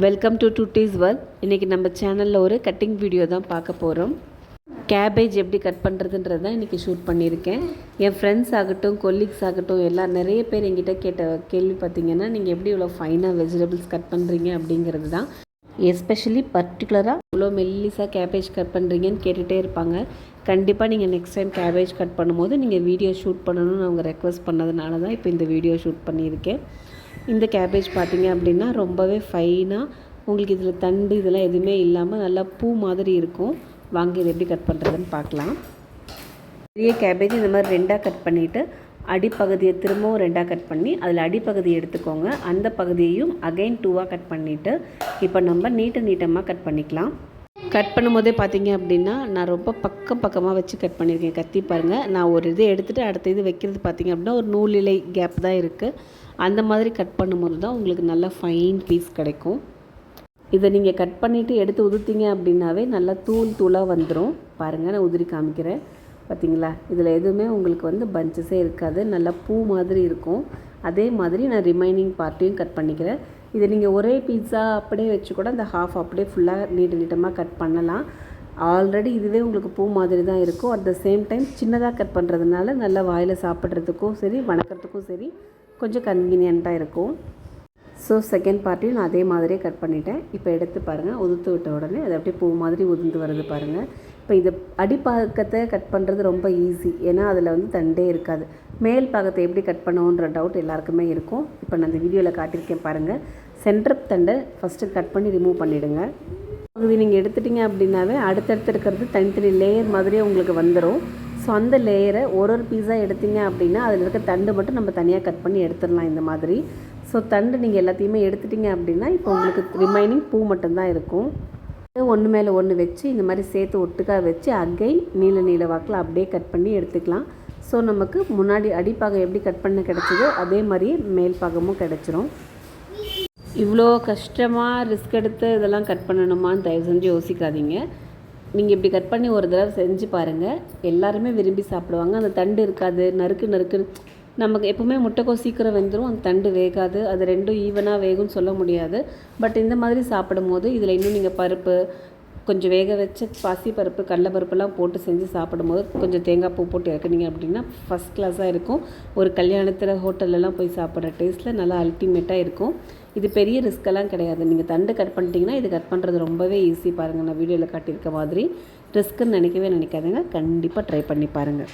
Welcome to today's world. இன்றைக்கி நம்ம சேனலில் ஒரு கட்டிங் வீடியோ தான் பார்க்க போகிறோம். கேபேஜ் எப்படி கட் பண்ணுறதுன்றது தான் இன்றைக்கி ஷூட் பண்ணியிருக்கேன். என் ஃப்ரெண்ட்ஸ் ஆகட்டும், கொலீக்ஸ் ஆகட்டும், நிறைய பேர் என்கிட்ட கேட்ட கேள்வி பார்த்திங்கன்னா, நீங்கள் எப்படி இவ்வளோ ஃபைனாக வெஜிடபிள்ஸ் கட் பண்ணுறீங்க அப்படிங்கிறது தான். எஸ்பெஷலி பர்டிகுலராக இவ்வளோ மெல்லிஸாக கேபேஜ் கட் பண்ணுறீங்கன்னு கேட்டுகிட்டே இருப்பாங்க. கண்டிப்பாக நீங்கள் நெக்ஸ்ட் டைம் கேபேஜ் கட் பண்ணும்போது நீங்கள் வீடியோ ஷூட் பண்ணணும்னு அவங்க ரெக்வஸ்ட் பண்ணதுனால தான் இப்போ இந்த வீடியோ ஷூட் பண்ணியிருக்கேன். இந்த கேபேஜ் பார்த்திங்க அப்படின்னா ரொம்பவே ஃபைனாக உங்களுக்கு இதில் தண்டு இதெல்லாம் எதுவுமே இல்லாமல் நல்லா பூ மாதிரி இருக்கும். வாங்க இதை எப்படி கட் பண்ணுறதுன்னு பார்க்கலாம். பெரிய கேபேஜ் இந்த மாதிரி ரெண்டாக கட் பண்ணிவிட்டு அடிப்பகுதியை திரும்பவும் ரெண்டாக கட் பண்ணி அதில் அடிப்பகுதியை எடுத்துக்கோங்க. அந்த பகுதியையும் அகைன் 2ஆக கட் பண்ணிவிட்டு இப்போ நம்ம நீட்டமாக கட் பண்ணிக்கலாம். கட் பண்ணும்போதே பார்த்தீங்க அப்படின்னா நான் ரொம்ப பக்கமாக வச்சு கட் பண்ணியிருக்கேன். கத்தி பாருங்கள், நான் ஒரு இது எடுத்துகிட்டு அடுத்த இது வைக்கிறது பார்த்திங்க அப்படின்னா ஒரு நூலிலை கேப் தான் இருக்குது. அந்த மாதிரி கட் பண்ணும்போது தான் உங்களுக்கு நல்ல ஃபைன் பீஸ் கிடைக்கும். இதை நீங்கள் கட் பண்ணிவிட்டு எடுத்து உதுத்திங்க அப்படின்னாவே நல்லா தூளாக வந்துடும். பாருங்கள், நான் உதிரி காமிக்கிறேன். பார்த்திங்களா, இதில் எதுவுமே உங்களுக்கு பஞ்சஸே இருக்காது, நல்லா பூ மாதிரி இருக்கும். அதே மாதிரி நான் ரிமைனிங் பார்ட்டையும் கட் பண்ணிக்கிறேன். இதை நீங்கள் ஒரே பீட்சா அப்படியே வச்சு கூட அந்த ஹாஃப் அப்படியே ஃபுல்லாக நீட்டமாக கட் பண்ணலாம். ஆல்ரெடி இதுவே உங்களுக்கு பூ மாதிரி தான் இருக்கும். அட் த சேம் டைம் சின்னதாக கட் பண்ணுறதுனால நல்லா வாயில் சாப்பிட்றதுக்கும் சரி, வணக்கிறதுக்கும் சரி கொஞ்சம் கன்வீனியண்ட்டாக இருக்கும். ஸோ செகண்ட் பார்ட்டையும் நான் அதே மாதிரியே கட் பண்ணிட்டேன். இப்போ எடுத்து பாருங்கள், உதுத்து விட்ட உடனே அது அப்படியே பூ மாதிரி உதிர்ந்து வருது பாருங்கள். இப்போ இது அடிப்பாகத்தை கட் பண்ணுறது ரொம்ப ஈஸி, ஏன்னா அதில் தண்டே இருக்காது. மேல் பாகத்தை எப்படி கட் பண்ணுவோன்ற டவுட் எல்லாருக்குமே இருக்கும். இப்போ நான் இந்த வீடியோவில் காட்டியிருக்கேன் பாருங்கள். சென்டர் தண்டை ஃபஸ்ட்டு கட் பண்ணி ரிமூவ் பண்ணிவிடுங்க. இது நீங்கள் எடுத்துட்டிங்க அப்படின்னாவே அடுத்தடுத்து இருக்கிறது தனித்தனி லேயர் மாதிரியே உங்களுக்கு வந்துடும். ஸோ அந்த லேயரை ஒரு பீஸாக எடுத்திங்க அப்படின்னா அதில் இருக்க தண்டு மட்டும் நம்ம தனியாக கட் பண்ணி எடுத்துடலாம் இந்த மாதிரி. ஸோ தண்டு நீங்கள் எல்லாத்தையுமே எடுத்துட்டிங்க அப்படின்னா இப்போ உங்களுக்கு ரிமைனிங் பூ மட்டும்தான் இருக்கும். ஒன்று மேலே ஒன்று வச்சு இந்த மாதிரி சேர்த்து ஒட்டுக்காக வச்சு அகைன் நீல வாக்கில் அப்படியே கட் பண்ணி எடுத்துக்கலாம். ஸோ நமக்கு முன்னாடி அடிப்பாகம் எப்படி கட் பண்ண கிடச்சிதோ அதே மாதிரியே மேல் பாகமும் கிடச்சிரும். இவ்வளோ கஷ்டமாக ரிஸ்க் எடுத்து இதெல்லாம் கட் பண்ணணுமான்னு தயவு செஞ்சு யோசிக்காதீங்க. நீங்கள் இப்படி கட் பண்ணி ஒரு தடவை செஞ்சு பாருங்கள், எல்லாருமே விரும்பி சாப்பிடுவாங்க. அந்த தண்டு இருக்காது, நறுக்கு நமக்கு எப்போவுமே முட்டைக்கோஸ் சீக்கிரம் வெந்துடும், அந்த தண்டு வேகாது. அது ரெண்டும் ஈவனாக வேகும்னு சொல்ல முடியாது. பட் இந்த மாதிரி சாப்பிடும்போது இதில் இன்னும் நீங்கள் பருப்பு கொஞ்சம் வேக வச்சு பாசிப்பருப்பு, கடலைப்பருப்புலாம் போட்டு செஞ்சு சாப்பிடும்போது கொஞ்சம் தேங்காய் பூ போட்டு இறக்குனீங்க அப்படின்னா ஃபஸ்ட் கிளாஸாக இருக்கும். ஒரு கல்யாணத்தில் ஹோட்டல்லலாம் போய் சாப்பிட்ற டேஸ்ட்டில் நல்லா அல்டிமேட்டாக இருக்கும். இது பெரிய ரிஸ்க்கெல்லாம் கிடையாது. நீங்கள் தண்டு கட் பண்ணிட்டீங்கன்னா இது கட் பண்ணுறது ரொம்பவே ஈஸி. பாருங்கள், நான் வீடியோவில் காட்டியிருக்க மாதிரி ரிஸ்க்குன்னு நினைக்காதீங்க. கண்டிப்பாக ட்ரை பண்ணி பாருங்கள்.